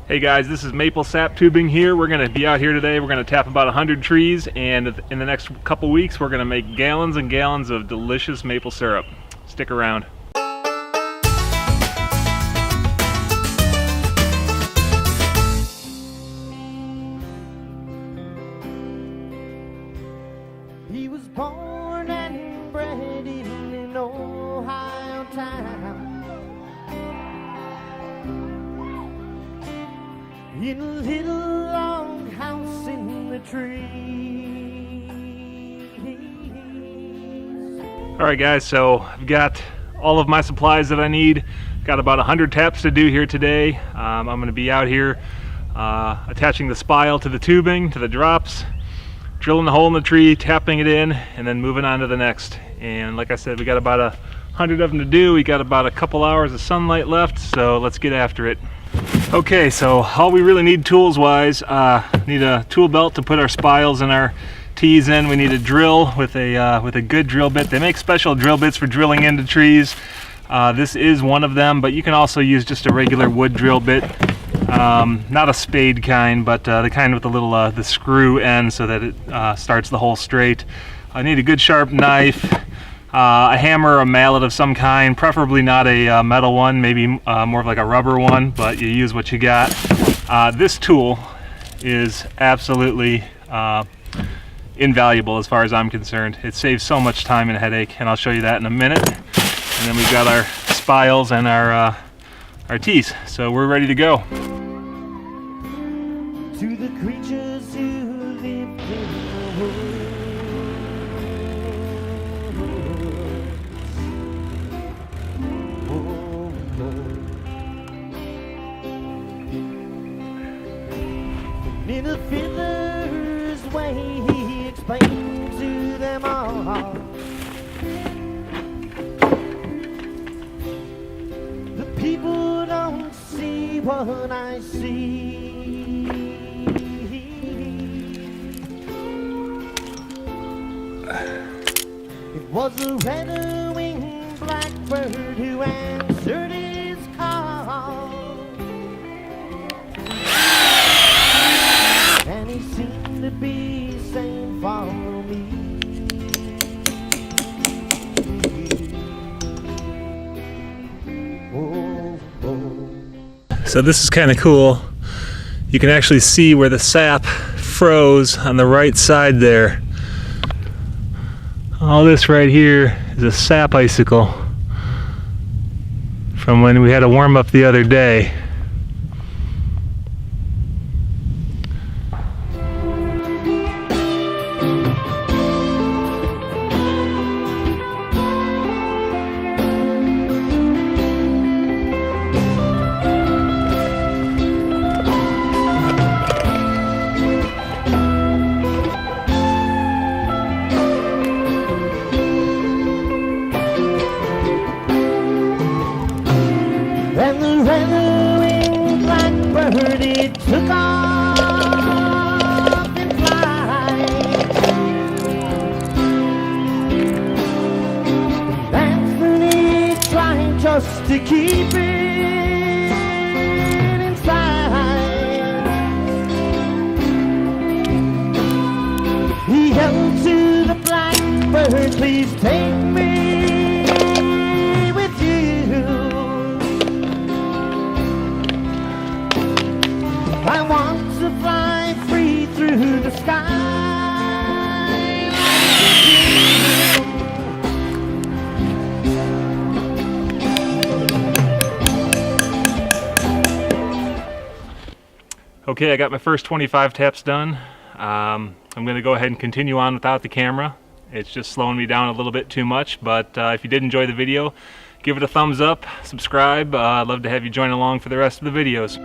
Hey guys, this is maple sap tubing here. We're going to be out here today. We're going to tap about 100 trees, and in the next couple weeks we're going to make gallons and gallons of delicious maple syrup. Stick around. He was born and bred in an Ohio town, in a little log house in the trees. Alright guys, so I've got all of my supplies that I need. Got about 100 taps to do here today. I'm going to be out here attaching the spile to the tubing, to the drops, drilling the hole in the tree, tapping it in, and then moving on to the next. And like I said, we got about 100 of them to do. We got about a couple hours of sunlight left, so let's get after it. Okay, so all we really need tools wise, need a tool belt to put our spiles and our tees in. We need a drill with a good drill bit. They make special drill bits for drilling into trees. This is one of them, but you can also use just a regular wood drill bit. Not a spade kind, but the kind with the little the screw end so that it starts the hole straight. I need a good sharp knife, a hammer or a mallet of some kind, preferably not a metal one, maybe more of like a rubber one, but you use what you got. This tool is absolutely invaluable as far as I'm concerned. It saves so much time and headache, and I'll show you that in a minute. And then we've got our spiles and our tees, so we're ready to go. To the creatures who live in the woods, oh Lord. In a fiddler's way, he explained to them all the people don't see what I see. It was a red-winged blackbird who answered his call, and he seemed to be saying, follow me. Oh, oh. So this is kind of cool. You can actually see where the sap froze on the right side there. All this right here is a sap icicle from when we had a warm up the other day. And the red-winged blackbird, it took off in flight. That's when he tried just to keep it inside. He yelled to the blackbird, please take me with you. I want to fly free through the sky like Okay, I got my first 25 taps done. I'm going to go ahead and continue on without the camera. It's just slowing me down a little bit too much, but if you did enjoy the video, give it a thumbs up, subscribe. I'd love to have you join along for the rest of the videos.